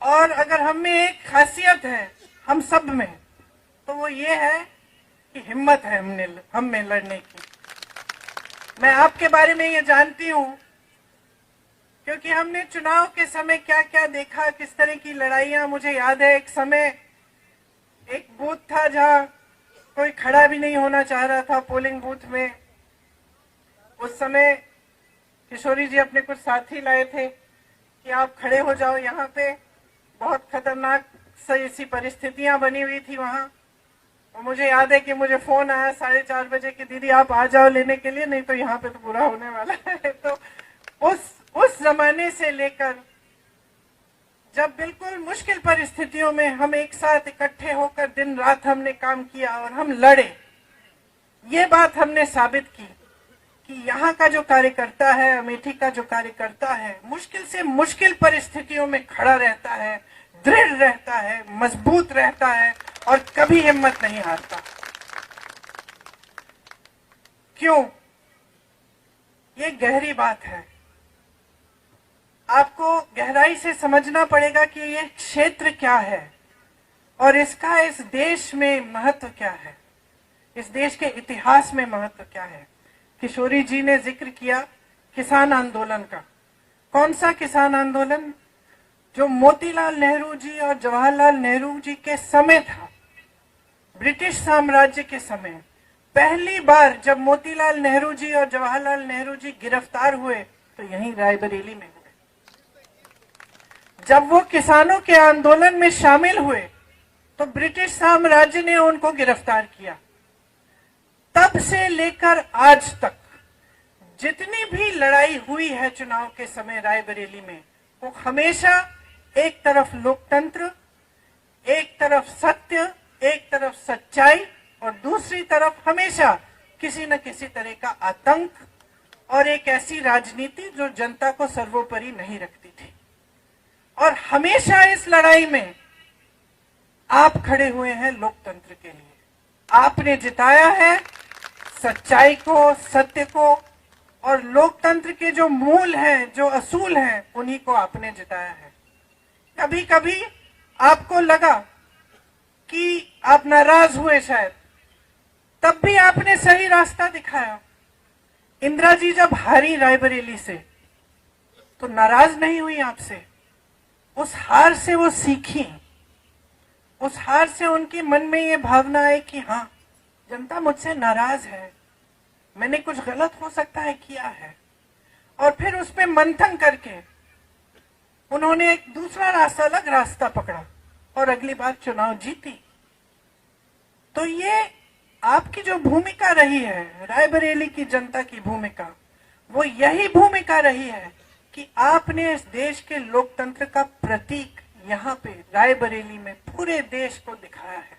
और अगर हम में एक खासियत है हम सब में, तो वो ये है कि हिम्मत है हम में लड़ने की। मैं आपके बारे में ये जानती हूँ क्योंकि हमने चुनाव के समय क्या क्या देखा, किस तरह की लड़ाइयाँ। मुझे याद है एक समय एक बूथ था जहाँ कोई खड़ा भी नहीं होना चाह रहा था पोलिंग बूथ में। उस समय किशोरी जी अपने कुछ साथी लाए थे कि आप खड़े हो जाओ यहाँ पे। बहुत खतरनाक सी ऐसी परिस्थितियां बनी हुई थी वहां। और मुझे याद है कि मुझे फोन आया 4:30 बजे कि दीदी आप आ जाओ लेने के लिए, नहीं तो यहाँ पे तो बुरा होने वाला है। तो उस जमाने से लेकर जब बिल्कुल मुश्किल परिस्थितियों में हम एक साथ इकट्ठे होकर दिन रात हमने काम किया और हम लड़े, ये बात हमने साबित की कि यहाँ का जो कार्यकर्ता है, अमेठी का जो कार्यकर्ता है, मुश्किल से मुश्किल परिस्थितियों में खड़ा रहता है, दृढ़ रहता है, मजबूत रहता है और कभी हिम्मत नहीं हारता। क्यों? ये गहरी बात है। आपको गहराई से समझना पड़ेगा कि ये क्षेत्र क्या है और इसका इस देश में महत्व क्या है, इस देश के इतिहास में महत्व क्या है। किशोरी जी ने जिक्र किया किसान आंदोलन का। कौन सा किसान आंदोलन? जो मोतीलाल नेहरू जी और जवाहरलाल नेहरू जी के समय था, ब्रिटिश साम्राज्य के समय। पहली बार जब मोतीलाल नेहरू जी और जवाहरलाल नेहरू जी गिरफ्तार हुए तो यहीं रायबरेली में हुए। जब वो किसानों के आंदोलन में शामिल हुए तो ब्रिटिश साम्राज्य ने उनको गिरफ्तार किया। तब से लेकर आज तक जितनी भी लड़ाई हुई है चुनाव के समय रायबरेली में, वो हमेशा एक तरफ लोकतंत्र, एक तरफ सत्य, एक तरफ सच्चाई और दूसरी तरफ हमेशा किसी न किसी तरह का आतंक और एक ऐसी राजनीति जो जनता को सर्वोपरि नहीं रखती थी। और हमेशा इस लड़ाई में आप खड़े हुए हैं लोकतंत्र के लिए। आपने जिताया है सच्चाई को, सत्य को, और लोकतंत्र के जो मूल हैं, जो असूल हैं, उन्हीं को आपने जिताया है। कभी कभी आपको लगा कि आप नाराज हुए शायद, तब भी आपने सही रास्ता दिखाया। इंदिरा जी जब हारी रायबरेली से तो नाराज नहीं हुई आपसे। उस हार से वो सीखी, उस हार से उनके मन में ये भावना है कि हाँ, जनता मुझसे नाराज है, मैंने कुछ गलत हो सकता है किया है। और फिर उस पे मंथन करके उन्होंने एक दूसरा रास्ता, अलग रास्ता पकड़ा और अगली बार चुनाव जीती। तो ये आपकी जो भूमिका रही है, रायबरेली की जनता की भूमिका, वो यही भूमिका रही है कि आपने इस देश के लोकतंत्र का प्रतीक यहाँ पे रायबरेली में पूरे देश को दिखाया है।